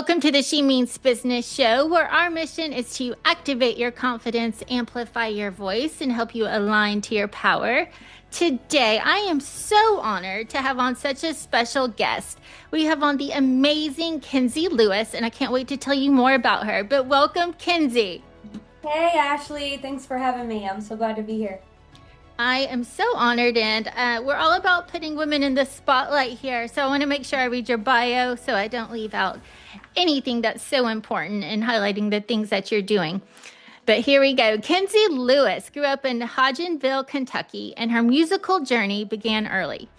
Welcome to the She Means Business Show, where our mission is to activate your confidence, amplify your voice, and help you align to your power. Today, I am so honored to have on such a special guest. We have on the amazing Kenzi Lewis, and I can't wait to tell you more about her. But welcome, Kenzi. Hey Ashley, thanks for having me. I'm so glad to be here. I am so honored, and we're all about putting women in the spotlight here. So I want to make sure I read your bio so I don't leave out anything that's so important in highlighting the things that you're doing. But here we go. Kenzi Lewis grew up in Hodgenville, Kentucky, and her musical journey began early,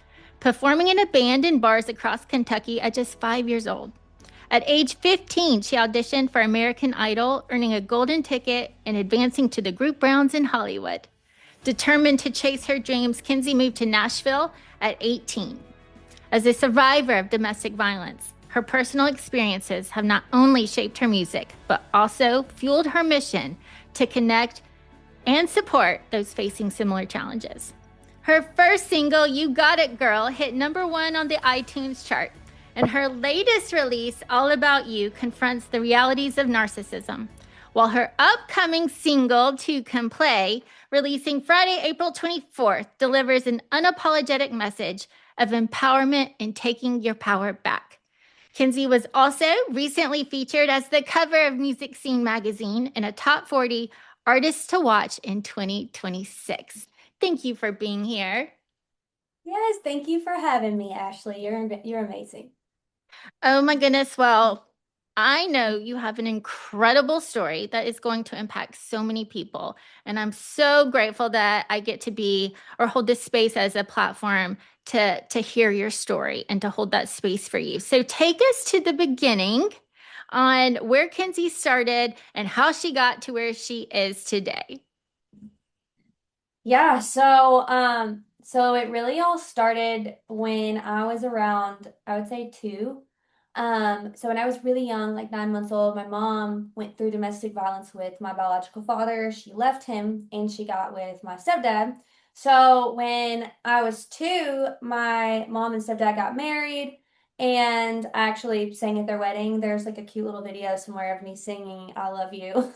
performing in a band in bars across Kentucky at just 5 years old. At age 15, she auditioned for American Idol, earning a golden ticket and advancing to the group rounds in Hollywood. Determined to chase her dreams, Kenzi moved to Nashville at 18. As a survivor of domestic violence, her personal experiences have not only shaped her music, but also fueled her mission to connect and support those facing similar challenges. Her first single, You Got It Girl, hit #1 on the iTunes chart, and her latest release, All About You, confronts the realities of narcissism. While her upcoming single, Two Can Play, releasing Friday, April 24th, delivers an unapologetic message of empowerment and taking your power back. Kenzi was also recently featured as the cover of Music Scene magazine and a top 40 artists to watch in 2026. Thank you for being here. Yes, thank you for having me, Ashley. You're amazing. Oh my goodness. Well, I know you have an incredible story that is going to impact so many people. And I'm so grateful that I get to be or hold this space as a platform to hear your story and to hold that space for you. So take us to the beginning on where Kenzie started and how she got to where she is today. So it really all started when I was around, I would say two. So when I was really young, like 9 months old, my mom went through domestic violence with my biological father. She left him and she got with my stepdad. So when I was two, my mom and stepdad got married and I actually sang at their wedding. There's like a cute little video somewhere of me singing I Love You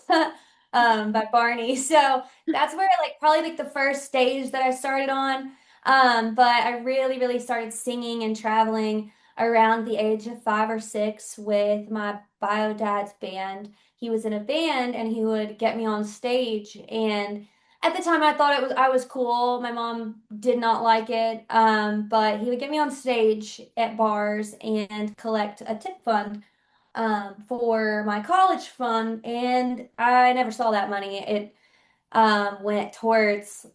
by Barney. So that's where like probably like the first stage that I started on. But I really, really started singing and traveling around the age of 5 or 6 with my bio dad's band. He was in a band and he would get me on stage. And at the time, I was cool. My mom did not like it, but he would get me on stage at bars and collect a tip fund for my college fund. And I never saw that money. It went towards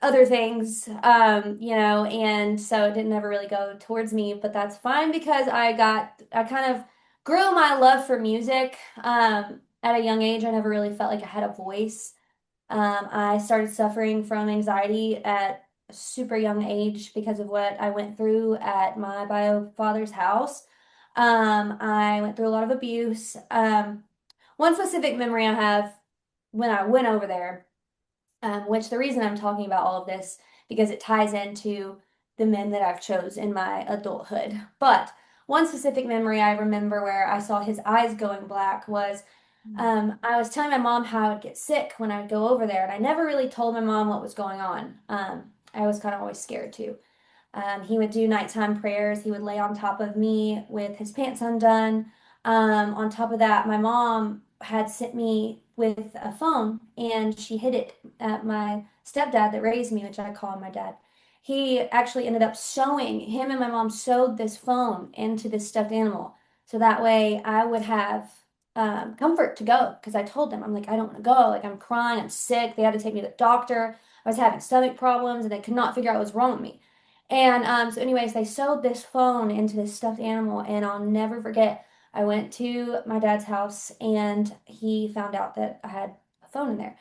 other things, and so it didn't ever really go towards me, but that's fine because I kind of grew my love for music. At a young age, I never really felt like I had a voice. I started suffering from anxiety at a super young age because of what I went through at my bio father's house. I went through a lot of abuse. One specific memory I have when I went over there, which the reason I'm talking about all of this because it ties into the men that I've chose in my adulthood. But one specific memory I remember where I saw his eyes going black was I was telling my mom how I would get sick when I would go over there, and I never really told my mom what was going on. I was kind of always scared too. He would do nighttime prayers. He would lay on top of me with his pants undone. On top of that, my mom had sent me with a phone and she hid it at my stepdad that raised me, which I call him my dad. He actually ended up sewing, him and my mom sewed this phone into this stuffed animal. So that way I would have comfort to go because I told them, I'm like, I don't want to go. Like, I'm crying, I'm sick. They had to take me to the doctor. I was having stomach problems and they could not figure out what was wrong with me. And so, anyways, they sewed this phone into this stuffed animal, and I'll never forget. I went to my dad's house, and he found out that I had a phone in there,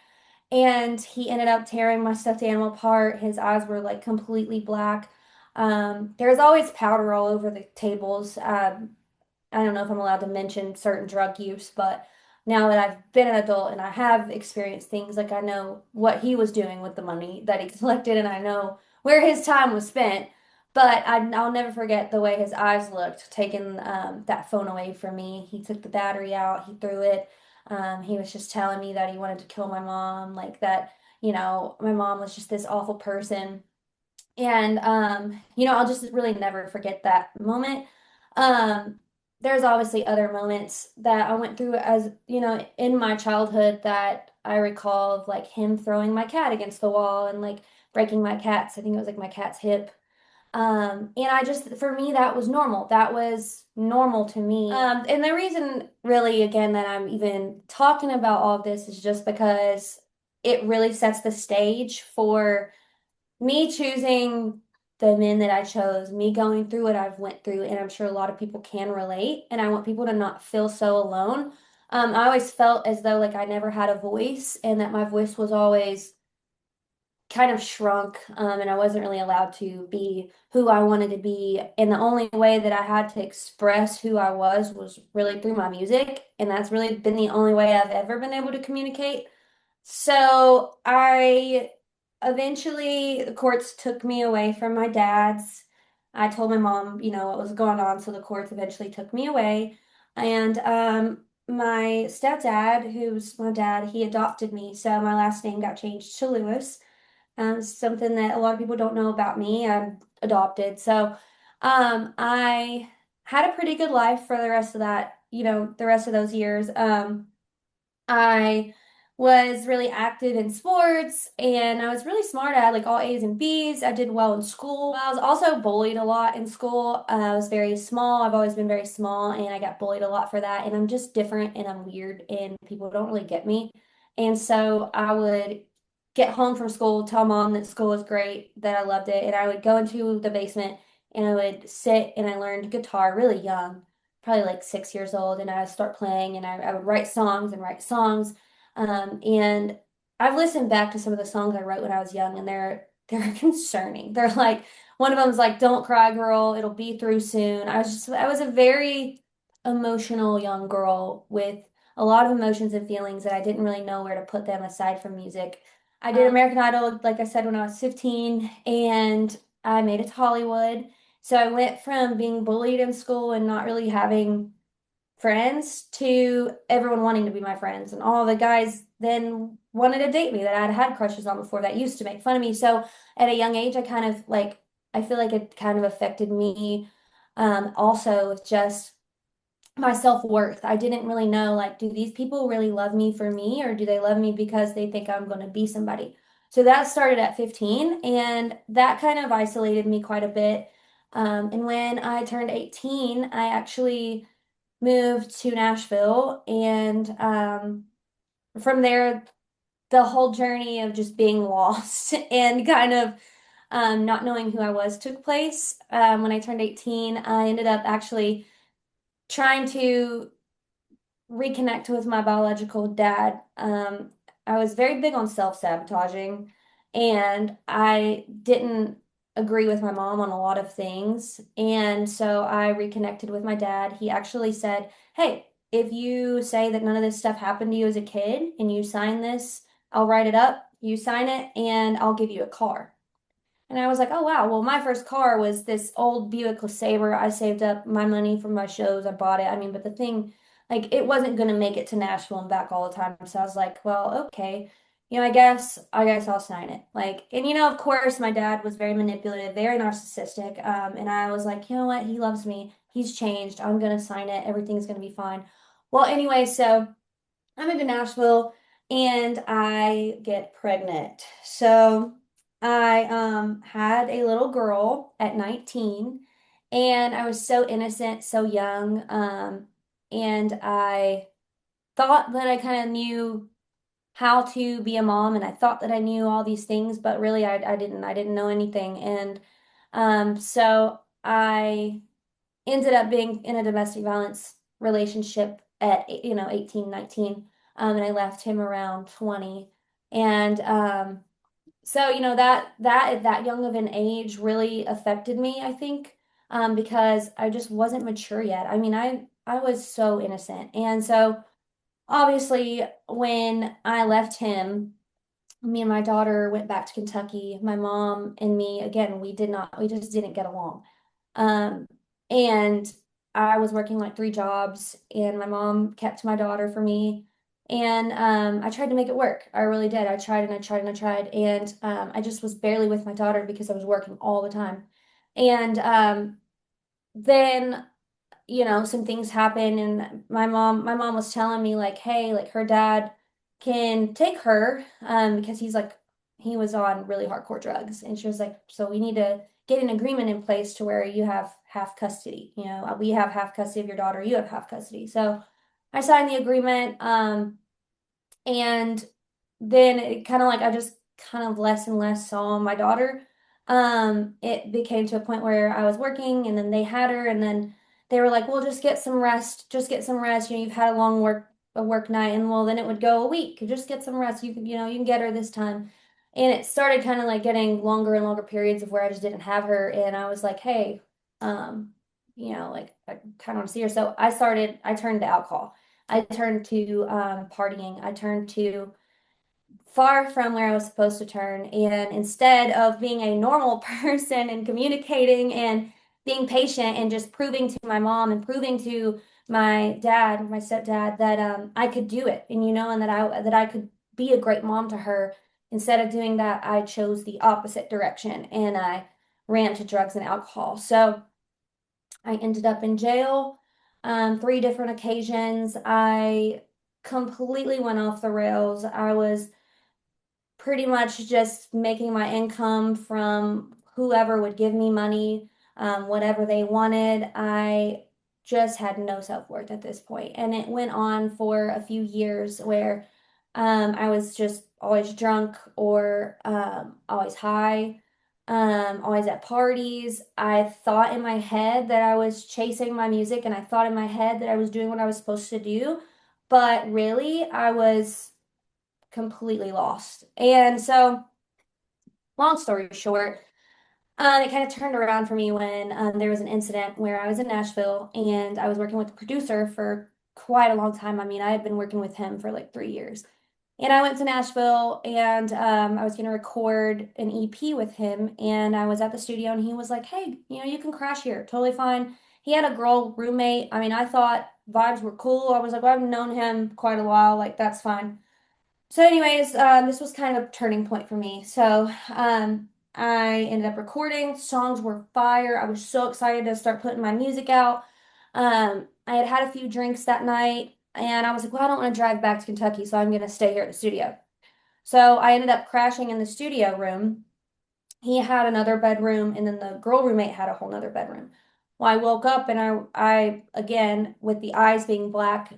and he ended up tearing my stuffed animal apart. His eyes were like completely black. There was always powder all over the tables. I don't know if I'm allowed to mention certain drug use, but now that I've been an adult and I have experienced things, like I know what he was doing with the money that he collected, and I know where his time was spent. But I'll never forget the way his eyes looked, taking that phone away from me. He took the battery out, he threw it. He was just telling me that he wanted to kill my mom, like that, my mom was just this awful person. And I'll just really never forget that moment. Um, there's obviously other moments that I went through as, in my childhood that I recall of like him throwing my cat against the wall and like breaking my cat's, I think it was like my cat's hip. And for me, that was normal. That was normal to me. And the reason, really, again, that I'm even talking about all of this is just because it really sets the stage for me choosing the men that I chose, me going through what I've went through, and I'm sure a lot of people can relate. And I want people to not feel so alone. I always felt as though like I never had a voice, and that my voice was always kind of shrunk, and I wasn't really allowed to be who I wanted to be. And the only way that I had to express who I was really through my music, and that's really been the only way I've ever been able to communicate. So I eventually, the courts took me away from my dad's. I told my mom, what was going on, so the courts eventually took me away. And my stepdad, who's my dad, he adopted me, so my last name got changed to Lewis. Something that a lot of people don't know about me. I'm adopted. So I had a pretty good life for the rest of that, the rest of those years. I was really active in sports and I was really smart. I had like all A's and B's. I did well in school. I was also bullied a lot in school. I was very small. I've always been very small and I got bullied a lot for that. And I'm just different and I'm weird and people don't really get me. And so I would get home from school, tell mom that school was great, that I loved it. And I would go into the basement and I would sit and I learned guitar really young, probably like 6 years old, and I would start playing and I would write songs and write songs. And I've listened back to some of the songs I wrote when I was young, and they're concerning. They're like one of them's like "Don't cry, girl, it'll be through soon." I was a very emotional young girl with a lot of emotions and feelings that I didn't really know where to put them aside from music. I did American Idol, like I said, when I was 15, and I made it to Hollywood. So I went from being bullied in school and not really having friends to everyone wanting to be my friends. And all the guys then wanted to date me that I'd had crushes on before that used to make fun of me. So at a young age, I feel like it kind of affected me also with just my self-worth. I didn't really know, like, do these people really love me for me or do they love me because they think I'm going to be somebody? So that started at 15 and that kind of isolated me quite a bit. And when I turned 18, I actually moved to Nashville and from there, the whole journey of just being lost and kind of not knowing who I was took place. When I turned 18, I ended up actually trying to reconnect with my biological dad. I was very big on self-sabotaging, and I didn't agree with my mom on a lot of things. And so I reconnected with my dad. He actually said, "Hey, if you say that none of this stuff happened to you as a kid and you sign this, I'll write it up, you sign it, and I'll give you a car." And I was like, oh wow, well, my first car was this old Buick LeSabre. I saved up my money from my shows. I bought it. I mean, but the thing, like, it wasn't going to make it to Nashville and back all the time. So I was like, well, okay, I guess I'll sign it. Like, and of course, my dad was very manipulative, very narcissistic. And I was like, you know what? He loves me. He's changed. I'm going to sign it. Everything's going to be fine. Well, anyway, so I moved to Nashville and I get pregnant. So I had a little girl at 19 and I was so innocent, so young. And I thought that I kind of knew how to be a mom and I thought that I knew all these things, but really I didn't. I didn't know anything. And so I ended up being in a domestic violence relationship at 18, 19, and I left him around 20. And so that at that young of an age really affected me, I think, because I just wasn't mature yet. I mean, I was so innocent. And so obviously when I left him, me and my daughter went back to Kentucky. My mom and me, again, we just didn't get along. Um, and I was working like three jobs, and my mom kept my daughter for me. And I tried to make it work. I really did. I tried and I tried and I tried. And I just was barely with my daughter because I was working all the time. And then some things happen and my mom was telling me like, hey, like her dad can take her because he was on really hardcore drugs. And she was like, so we need to get an agreement in place to where you have half custody. We have half custody of your daughter, you have half custody. So I signed the agreement. And then it kind of like I just kind of less and less saw my daughter. It became to a point where I was working and then they had her and then they were like, well, just get some rest. Just get some rest. You've had a work night. And well, then it would go a week. Just get some rest. You can get her this time. And it started kind of like getting longer and longer periods of where I just didn't have her. And I was like, hey, um, like I kind of want to see her. So I turned to alcohol. I turned to partying. I turned to far from where I was supposed to turn. And instead of being a normal person and communicating and being patient and just proving to my mom and proving to my dad, my stepdad, that I could do it, and that I could be a great mom to her. Instead of doing that, I chose the opposite direction and I ran to drugs and alcohol. So I ended up in jail three different occasions. I completely went off the rails. I was pretty much just making my income from whoever would give me money, whatever they wanted. I just had no self-worth at this point. And it went on for a few years where I was just always drunk or always high, always at parties. I thought in my head that I was chasing my music and I thought in my head that I was doing what I was supposed to do. But really, I was completely lost. And so, long story short, it kind of turned around for me when there was an incident where I was in Nashville and I was working with a producer for quite a long time. I mean, I had been working with him for like 3 years. And I went to Nashville and I was going to record an EP with him. And I was at the studio and he was like, hey, you can crash here. Totally fine. He had a girl roommate. I mean, I thought vibes were cool. I was like, well, I've known him quite a while. Like, that's fine. So, anyways, this was kind of a turning point for me. So, I ended up recording. Songs were fire. I was so excited to start putting my music out. I had had a few drinks that night, and I was like, well, I don't want to drive back to Kentucky, so I'm going to stay here at the studio. So, I ended up crashing in the studio room. He had another bedroom, and then the girl roommate had a whole nother bedroom. Well, I woke up and I again, with the eyes being black,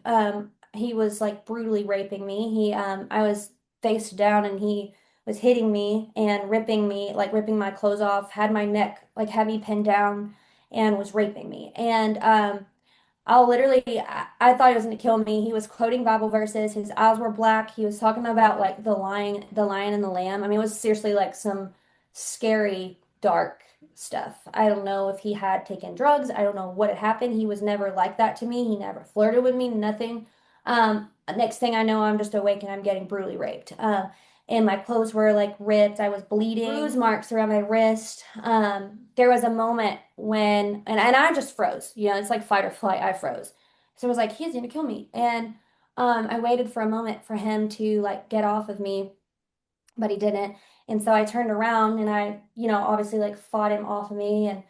he was like brutally raping me. I was face down and he was hitting me and ripping me, like ripping my clothes off, had my neck like heavy pinned down and was raping me. And I thought he was going to kill me. He was quoting Bible verses. His eyes were black. He was talking about like the lion and the lamb. I mean, it was seriously like some scary, dark stuff. I don't know if he had taken drugs. I don't know what had happened. He was never like that to me. He never flirted with me, nothing. Next thing I know, I'm just awake and I'm getting brutally raped. And my clothes were like ripped. I was bleeding, bruise marks around my wrist. There was a moment when, and I just froze. It's like fight or flight. I froze. So I was like, he's gonna kill me. And I waited for a moment for him to like get off of me, but he didn't. And so I turned around and I, obviously like fought him off of me and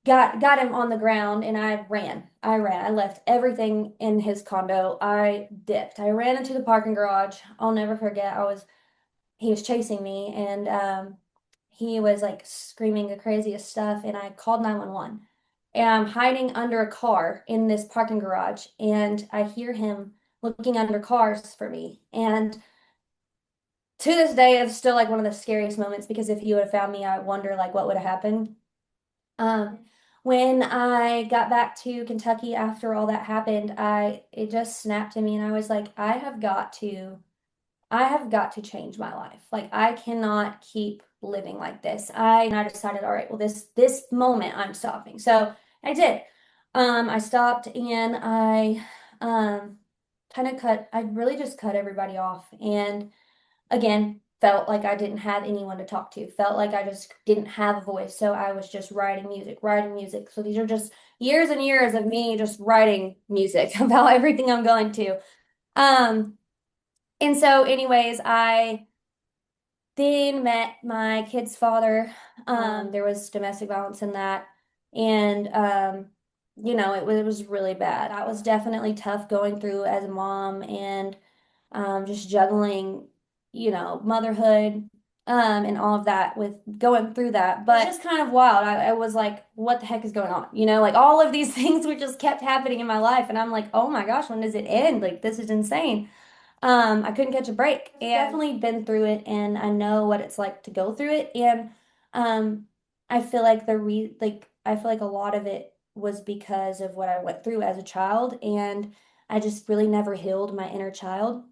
got him on the ground and I ran. I ran. I left everything in his condo. I dipped. I ran into the parking garage. I'll never forget. He was chasing me and he was like screaming the craziest stuff and I called 911. And I'm hiding under a car in this parking garage and I hear him looking under cars for me. And to this day, it's still like one of the scariest moments because if he would have found me, I wonder like what would have happened. Um, when I got back to Kentucky after all that happened, it just snapped to me and I was like, I have got to change my life. Like I cannot keep living like this. I decided, all right, well this moment I'm stopping. So I did. I stopped and I kind of I really just cut everybody off. And again, felt like I didn't have anyone to talk to, felt like I just didn't have a voice. So I was just writing music, writing music. So these are just years and years of me just writing music about everything I'm going to. Um, and so, anyways, I then met my kid's father. There was domestic violence in that. And, it was really bad. That was definitely tough going through as a mom and just juggling, motherhood and all of that with going through that. But it's just kind of wild. I was like, what the heck is going on? Like all of these things were just kept happening in my life. And I'm like, oh my gosh, when does it end? Like, this is insane. I couldn't catch a break. And I've definitely been through it and I know what it's like to go through it. And um, I feel like I feel like a lot of it was because of what I went through as a child and I just really never healed my inner child.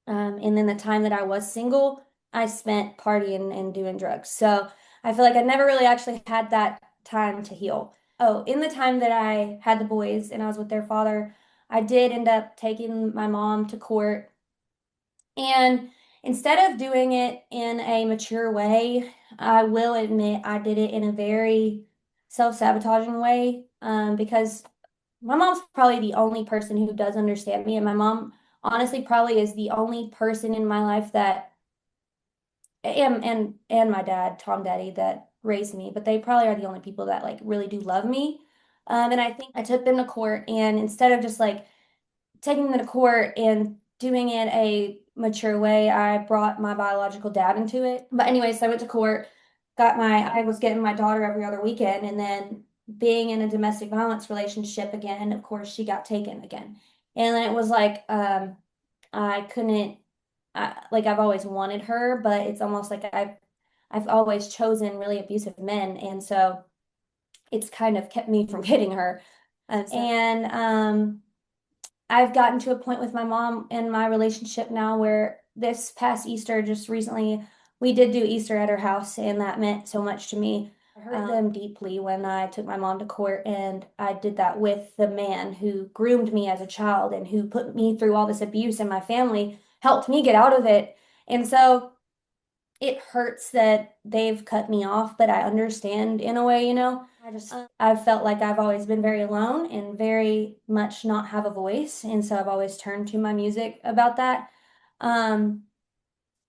And then the time that I was single, I spent partying and doing drugs. So I feel like I never really actually had that time to heal. Oh, in the time that I had the boys and I was with their father, I did end up taking my mom to court and instead of doing it in a mature way, I will admit I did it in a very self-sabotaging way because my mom's probably the only person who does understand me. And my mom, honestly, probably is the only person in my life that, and my dad, Tom Daddy, that raised me, but they probably are the only people that like really do love me. And I think I took them to court, and instead of just like taking them to court and doing it a mature way, I brought my biological dad into it. But anyways, so I went to court, I was getting my daughter every other weekend, and then being in a domestic violence relationship again, of course, she got taken again. And then it was like, I couldn't, like I've always wanted her, but it's almost like I've always chosen really abusive men. And so it's kind of kept me from getting her. And I've gotten to a point with my mom in my relationship now where this past Easter, just recently, we did do Easter at her house, and that meant so much to me. I hurt them deeply when I took my mom to court, and I did that with the man who groomed me as a child and who put me through all this abuse, and my family helped me get out of it. And so it hurts that they've cut me off, but I understand in a way, I've felt like I've always been very alone and very much not have a voice. And so I've always turned to my music about that. Um,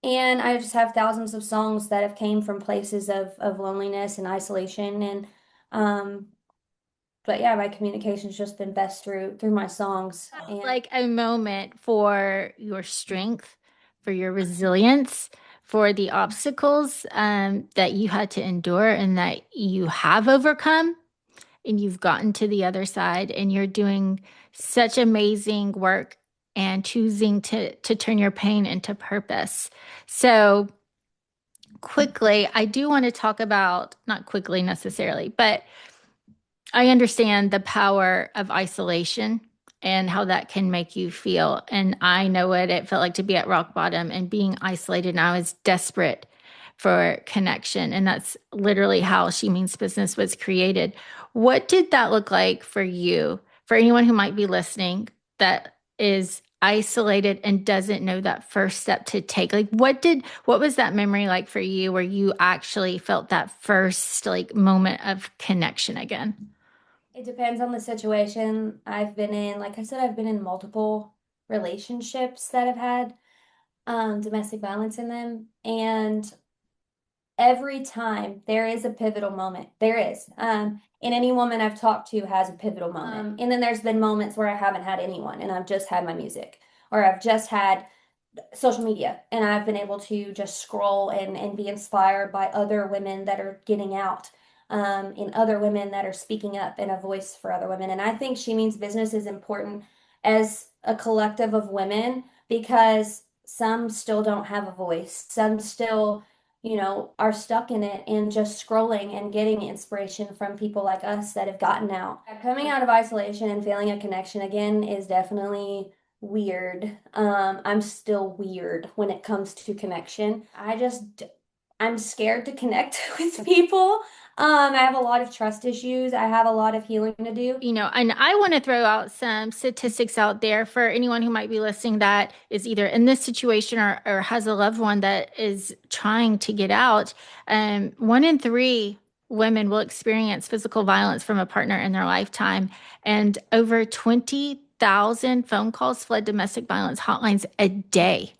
and I just have thousands of songs that have came from places of loneliness and isolation. And um, but yeah, my communication's just been best through my songs. And Like a moment for your strength, for your resilience, for the obstacles that you had to endure and that you have overcome, and you've gotten to the other side, and you're doing such amazing work and choosing to turn your pain into purpose. So quickly, I do want to talk about, not quickly necessarily, but I understand the power of isolation and how that can make you feel. And I know what it felt like to be at rock bottom and being isolated. And I was desperate for connection. And that's literally how She Means Business was created. What did that look like for you? For anyone who might be listening that is isolated and doesn't know that first step to take, like what was that memory like for you where you actually felt that first like moment of connection again? it depends on the situation I've been in. Like I said, I've been in multiple relationships that have had domestic violence in them. And every time there is a pivotal moment. There is. And any woman I've talked to has a pivotal moment. And then there's been moments where I haven't had anyone and I've just had my music or I've just had social media and I've been able to just scroll and be inspired by other women that are getting out and other women that are speaking up and a voice for other women. And I think She Means Business is important as a collective of women because some still don't have a voice. Some still, are stuck in it and just scrolling and getting inspiration from people like us that have gotten out. Coming out of isolation and feeling a connection again is definitely weird. I'm still weird when it comes to connection. I'm scared to connect with people. I have a lot of trust issues. I have a lot of healing to do. And I want to throw out some statistics out there for anyone who might be listening that is either in this situation or has a loved one that is trying to get out. 1 in 3 women will experience physical violence from a partner in their lifetime, and over 20,000 phone calls flood domestic violence hotlines a day.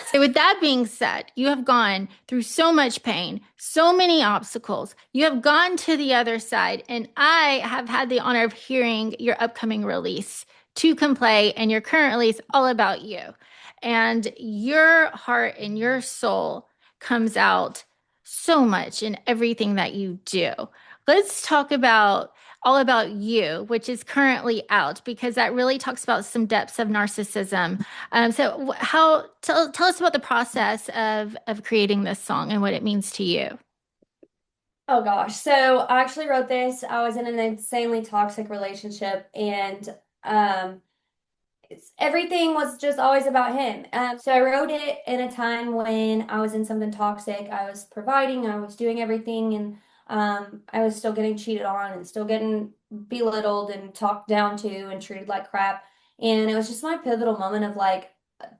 So, with that being said, you have gone through so much pain, so many obstacles. You have gone to the other side, and I have had the honor of hearing your upcoming release, To Can Play, and your current release, All About You. And your heart and your soul comes out so much in everything that you do. Let's talk about All About You, which is currently out, because that really talks about some depths of narcissism. So, how tell us about the process of creating this song and what it means to you. Oh gosh. So I actually wrote this. I was in an insanely toxic relationship and um everything was just always about him. So I wrote it in a time when I was in something toxic. I was providing, I was doing everything, and I was still getting cheated on and still getting belittled and talked down to and treated like crap. And it was just my pivotal moment of like,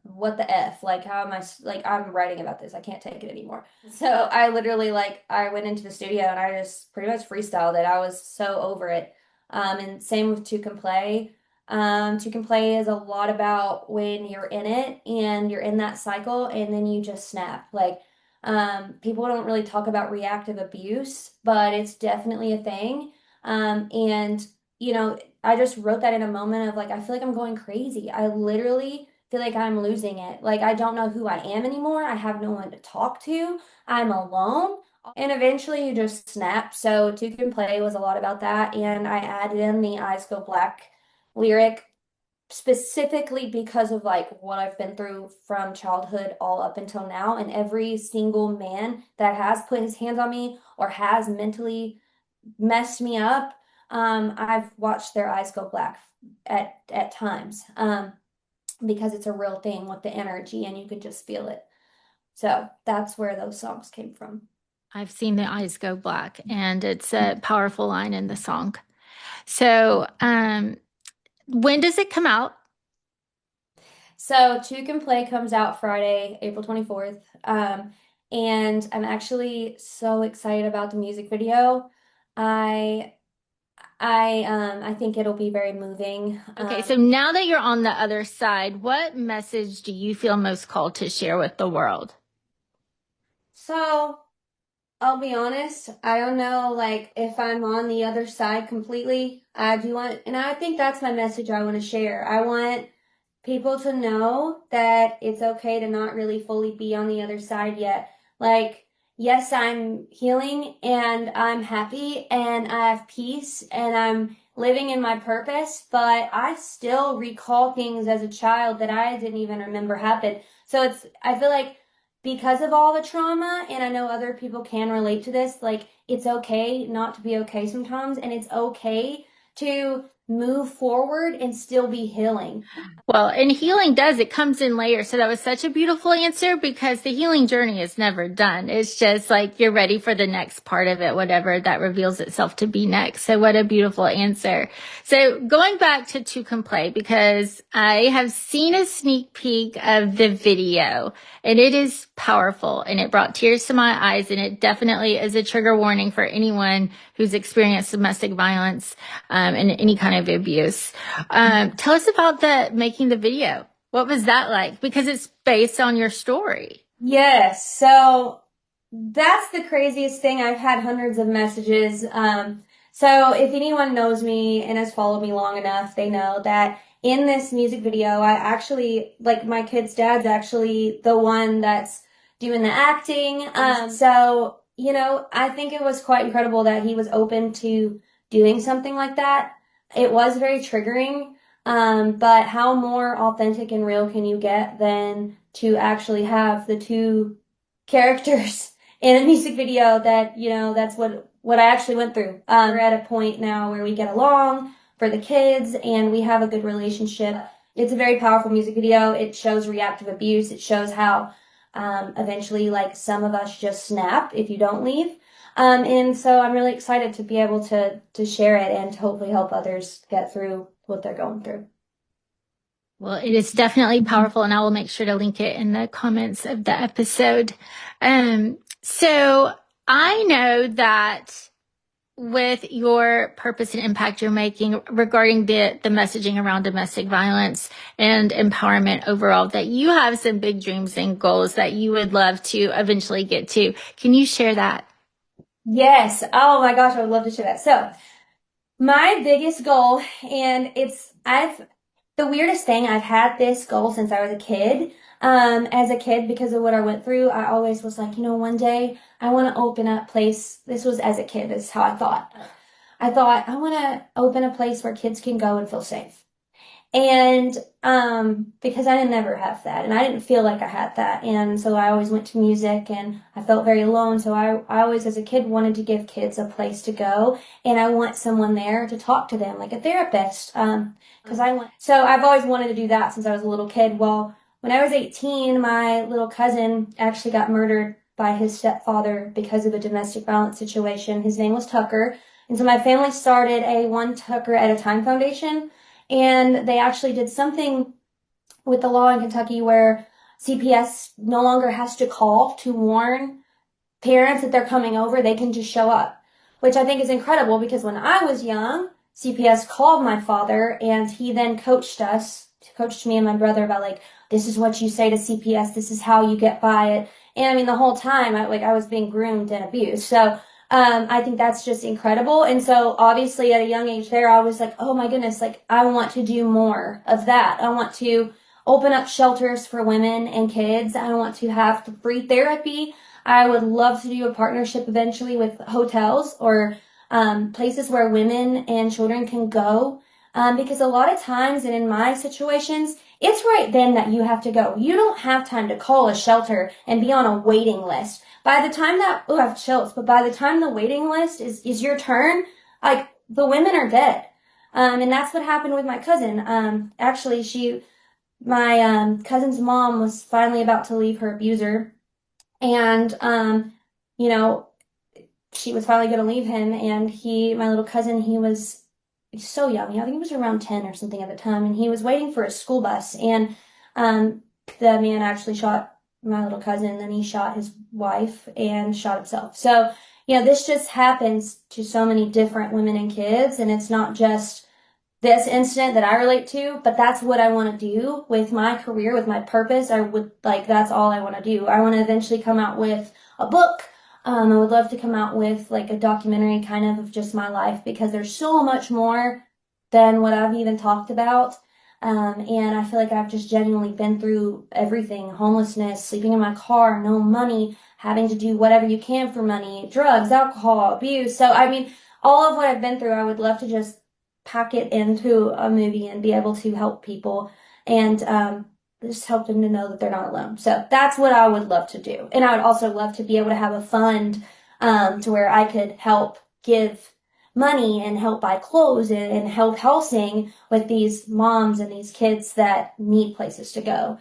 what the F? Like, how am I, like, I'm writing about this. I can't take it anymore. So I literally, like, I went into the studio and I just pretty much freestyled it. I was so over it. And same with To Can Play. To Can Play is a lot about when you're in it and you're in that cycle and then you just snap. Like, people don't really talk about reactive abuse, but it's definitely a thing. And, I just wrote that in a moment of like, I feel like I'm going crazy. I literally feel like I'm losing it. Like, I don't know who I am anymore. I have no one to talk to. I'm alone. And eventually you just snap. So Two Can Play was a lot about that. And I added in the Eyes Go Black lyric specifically because of like what I've been through from childhood all up until now. And every single man that has put his hands on me or has mentally messed me up, I've watched their eyes go black at times. Because it's a real thing with the energy and you could just feel it. So that's where those songs came from. I've seen the eyes go black, and it's a powerful line in the song. So, when does it come out? So Two Can Play comes out Friday, April 24th. And I'm actually so excited about the music video. I I think it'll be very moving. Okay, so now that you're on the other side, what message do you feel most called to share with the world? So I'll be honest, I don't know like if I'm on the other side completely. I do want, and I think that's my message I want to share. I want people to know that it's okay to not really fully be on the other side yet. Like, yes, I'm healing and I'm happy and I have peace and I'm living in my purpose, but I still recall things as a child that I didn't even remember happened. So I feel like because of all the trauma, and I know other people can relate to this, like, it's okay not to be okay sometimes, and it's okay to move forward and still be healing. Well, and healing does, it comes in layers. So that was such a beautiful answer, because the healing journey is never done. It's just like you're ready for the next part of it, whatever that reveals itself to be next. So what a beautiful answer. So going back to Can Play, because I have seen a sneak peek of the video, and it is powerful, and it brought tears to my eyes, and it definitely is a trigger warning for anyone who's experienced domestic violence, and any kind of abuse. Tell us about making the video. What was that like? Because it's based on your story. Yes, so that's the craziest thing. I've had hundreds of messages. So if anyone knows me and has followed me long enough, they know that in this music video, I actually, like, my kid's dad's actually the one that's doing the acting. So, I think it was quite incredible that he was open to doing something like that. It was very triggering. But how more authentic and real can you get than to actually have the two characters in a music video that, that's what I actually went through. We're at a point now where we get along for the kids and we have a good relationship. It's a very powerful music video. It shows reactive abuse. It shows how Eventually, like some of us just snap if you don't leave. And so I'm really excited to be able to share it and to hopefully help others get through what they're going through. Well, it is definitely powerful, and I will make sure to link it in the comments of the episode. So I know that with your purpose and impact you're making regarding the messaging around domestic violence and empowerment overall, that you have some big dreams and goals that you would love to eventually get to. Can you share that? Yes. Oh my gosh, I would love to share that. So, my biggest goal, and the weirdest thing, I've had this goal since I was a kid. As a kid, because of what I went through, I always was like, one day I want to open a place. This was as a kid, this is how I thought. I thought, I want to open a place where kids can go and feel safe. And because I didn't never have that, and I didn't feel like I had that, and so I always went to music, and I felt very alone. So I always, as a kid, wanted to give kids a place to go, and I want someone there to talk to them, like a therapist. Because so I've always wanted to do that since I was a little kid. Well, when I was 18, my little cousin actually got murdered by his stepfather because of a domestic violence situation. His name was Tucker, and so my family started a One Tucker at a Time Foundation. And they actually did something with the law in Kentucky where CPS no longer has to call to warn parents that they're coming over. They can just show up, which I think is incredible because when I was young, CPS called my father and he then coached me and my brother about like, this is what you say to CPS. This is how you get by it. And I mean, the whole time I was being groomed and abused. So I think that's just incredible. And so obviously at a young age there, I was like, oh my goodness, like I want to do more of that. I want to open up shelters for women and kids. I want to have free therapy. I would love to do a partnership eventually with hotels or places where women and children can go. Because a lot of times, and in my situations, it's right then that you have to go. You don't have time to call a shelter and be on a waiting list. By the time I have chills, but by the time the waiting list is your turn, like the women are dead. And that's what happened with my cousin. Actually, my cousin's mom was finally about to leave her abuser, and you know, she was finally going to leave him, and my little cousin, he was so young. I think he was around 10 or something at the time, and he was waiting for a school bus, and the man actually shot my little cousin, then he shot his wife and shot himself. So, this just happens to so many different women and kids, and it's not just this incident that I relate to, but that's what I want to do with my career, with my purpose. That's all I want to do. I want to eventually come out with a book. I would love to come out with like a documentary kind of just my life because there's so much more than what I've even talked about. And I feel like I've just genuinely been through everything: homelessness, sleeping in my car, no money, having to do whatever you can for money, drugs, alcohol, abuse. So, I mean, all of what I've been through, I would love to just pack it into a movie and be able to help people and just help them to know that they're not alone. So that's what I would love to do. And I would also love to be able to have a fund to where I could help give money and help buy clothes and help housing with these moms and these kids that need places to go.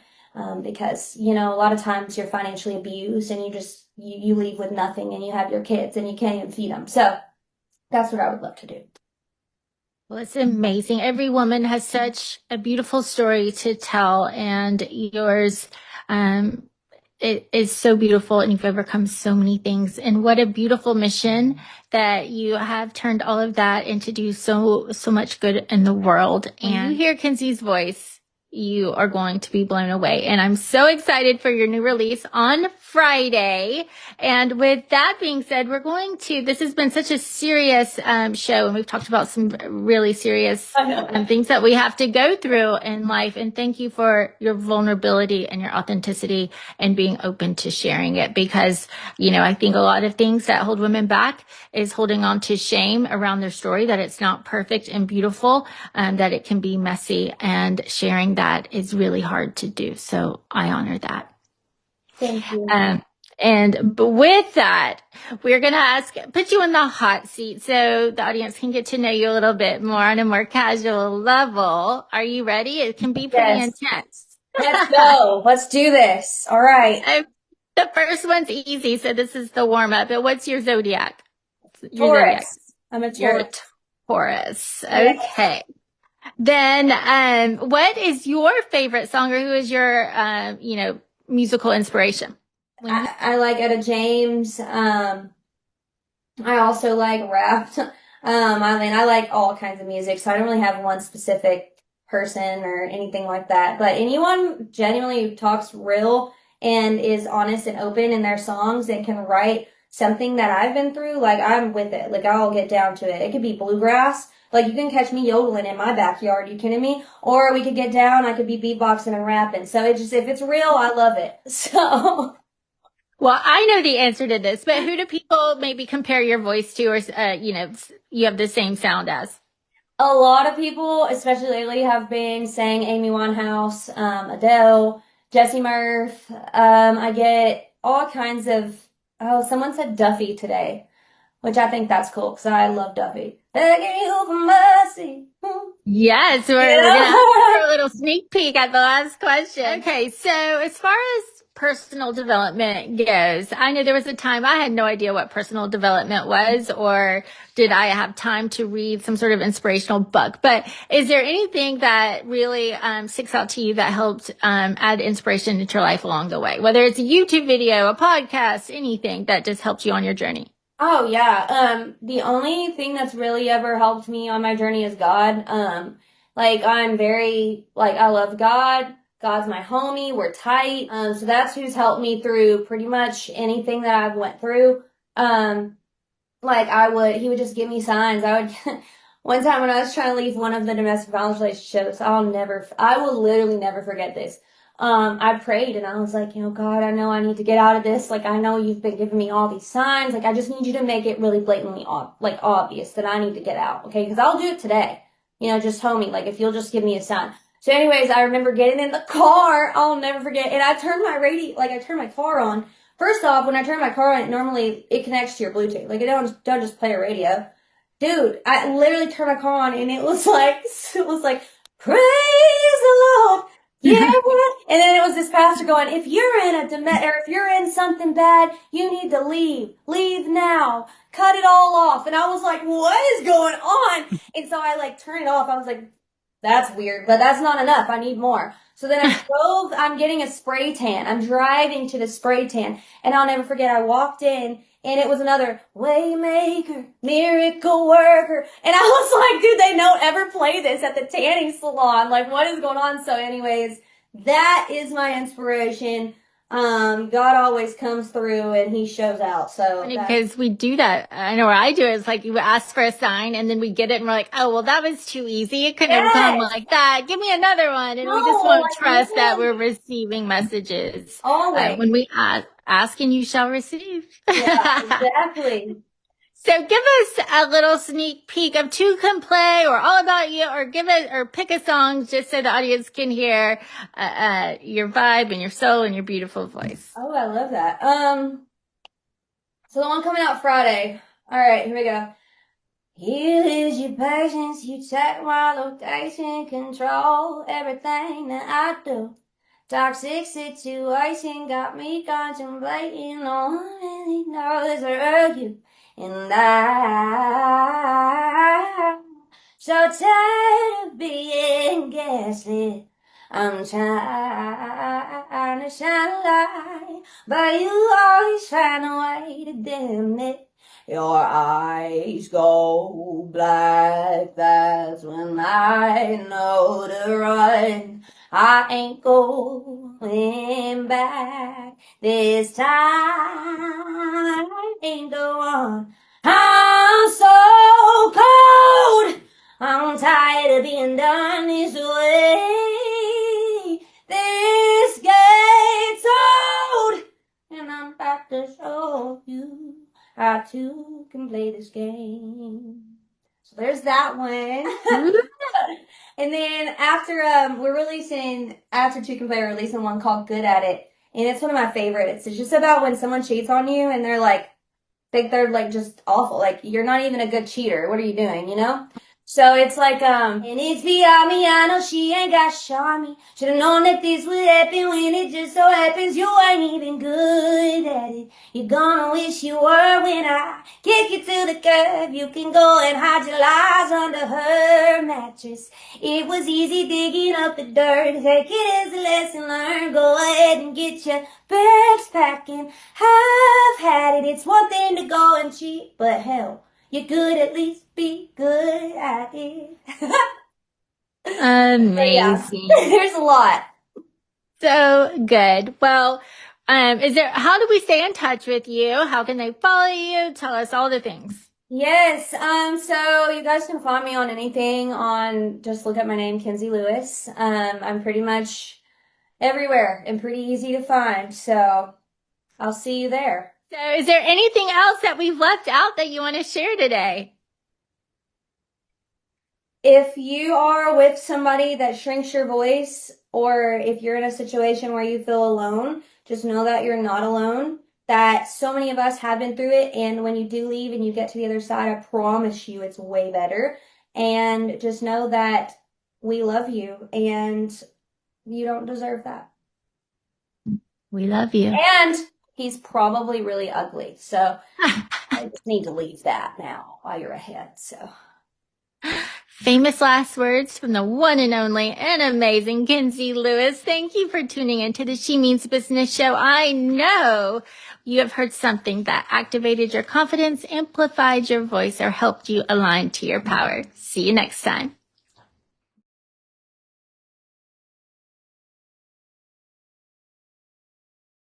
Because, a lot of times you're financially abused and you leave with nothing and you have your kids and you can't even feed them. So that's what I would love to do. Well, it's amazing. Every woman has such a beautiful story to tell, and yours, it is so beautiful, and you've overcome so many things. And what a beautiful mission that you have turned all of that into do so much good in the world. And you hear Kenzi's voice, you are going to be blown away. And I'm so excited for your new release on Friday. And with that being said, this has been such a serious show, and we've talked about some really serious things that we have to go through in life. And thank you for your vulnerability and your authenticity and being open to sharing it, because, I think a lot of things that hold women back is holding on to shame around their story, that it's not perfect and beautiful, that it can be messy, and sharing that is really hard to do. So I honor that. Thank you. And with that, we're going to put you in the hot seat so the audience can get to know you a little bit more on a more casual level. Are you ready? It can be pretty intense. Let's go. Let's do this. All right. The first one's easy, so this is the warm up. But what's your zodiac? Your zodiac. Taurus. I'm a You're a Taurus. Taurus. Yeah. Okay. Then, what is your favorite song, or who is your, musical inspiration? When you I like Etta James. I also like rap. I mean, I like all kinds of music, so I don't really have one specific person or anything like that. But anyone genuinely who talks real and is honest and open in their songs and can write something that I've been through, like I'm with it. Like I'll get down to it. It could be bluegrass. Like you can catch me yodeling in my backyard. You kidding me? Or we could get down. I could be beatboxing and rapping. So it just if it's real, I love it. So. Well, I know the answer to this, but who do people maybe compare your voice to, or you have the same sound as? A lot of people, especially lately, have been saying Amy Winehouse, Adele, Jessie Murph. I get all kinds of, oh, someone said Duffy today, which I think that's cool because I love Duffy. Begging you for mercy. Yes, we're gonna ask Yeah. for a little sneak peek at the last question. Okay, so as far as personal development goes, I know there was a time I had no idea what personal development was, or did I have time to read some sort of inspirational book. But is there anything that really sticks out to you that helped add inspiration into your life along the way? Whether it's a YouTube video, a podcast, anything that just helped you on your journey. Oh yeah. The only thing that's really ever helped me on my journey is God. Like I'm very like I love God. God's my homie. We're tight. So that's who's helped me through pretty much anything that I've went through. Um, like he would just give me signs. One time when I was trying to leave one of the domestic violence relationships, I will literally never forget this. I prayed and I was like, God, I know I need to get out of this. Like, I know you've been giving me all these signs. Like, I just need you to make it really blatantly obvious that I need to get out. Okay. Cause I'll do it today. Just homie, like if you'll just give me a sign. So anyways, I remember getting in the car. I'll never forget. And I turned I turned my car on. First off, when I turn my car on, normally it connects to your Bluetooth. Like, it don't just play a radio. Dude, I literally turned my car on and it was like, praise the Lord. Yeah. And then it was this pastor going, if you're in or if you're in something bad, you need to leave. Leave now. Cut it all off. And I was like, what is going on? And so I like turned it off. I was like, that's weird, but that's not enough. I need more. So then I'm getting a spray tan. I'm driving to the spray tan. And I'll never forget, I walked in and it was another Waymaker, miracle worker. And I was like, dude, they don't ever play this at the tanning salon. Like, what is going on? So anyways, that is my inspiration. God always comes through and he shows out. So Because we do that. I know where I do it. It's like you ask for a sign and then we get it and we're like, oh, well, that was too easy. It couldn't have come yes, like that. Give me another one. And we just no, won't like trust that we're literally receiving messages. always. When we ask and you shall receive. Yeah, exactly. So give us a little sneak peek of Two Can Play or All About You, or pick a song just so the audience can hear your vibe and your soul and your beautiful voice. Oh, I love that. So the one coming out Friday. All right, here we go. Here is your patience, you take my location, control everything that I do. Toxic situation got me contemplating on really knows where you and I. So tired of being gaslit. I'm trying to shine a light, but you always find a way to dim it. Your eyes go black, that's when I know to run. I ain't going back this time. I ain't the one. I'm so cold. I'm tired of being done this way. This gets old, and I'm about to show you how to can play this game. So there's that one. And then after Two Can Play, we're releasing one called Good at It. And it's one of my favorites. It's just about when someone cheats on you and they're like, think they're like just awful. Like, you're not even a good cheater. What are you doing, So it's like, and it's beyond me, I know she ain't got charmy. Should've known that this would happen when it just so happens you ain't even good at it. You're gonna wish you were when I kick you to the curb. You can go and hide your lies under her mattress. It was easy digging up the dirt. Take it as a lesson learned. Go ahead and get your bags packing. I've had it. It's one thing to go and cheat, but hell, you could at least be good at it. Amazing. Yeah, there's a lot. So good. Well, how do we stay in touch with you? How can they follow you? Tell us all the things. Yes, so you guys can find me on anything just look at my name, Kenzi Lewis. I'm pretty much everywhere and pretty easy to find, so I'll see you there. So is there anything else that we've left out that you want to share today? If you are with somebody that shrinks your voice, or if you're in a situation where you feel alone, just know that you're not alone, that so many of us have been through it, and when you do leave and you get to the other side, I promise you it's way better. And just know that we love you, and you don't deserve that. We love you. And he's probably really ugly, so I just need to leave that now while you're ahead, so. Famous last words from the one and only and amazing Kenzi Lewis. Thank you for tuning into the She Means Business show. I know you have heard something that activated your confidence, amplified your voice, or helped you align to your power. See you next time.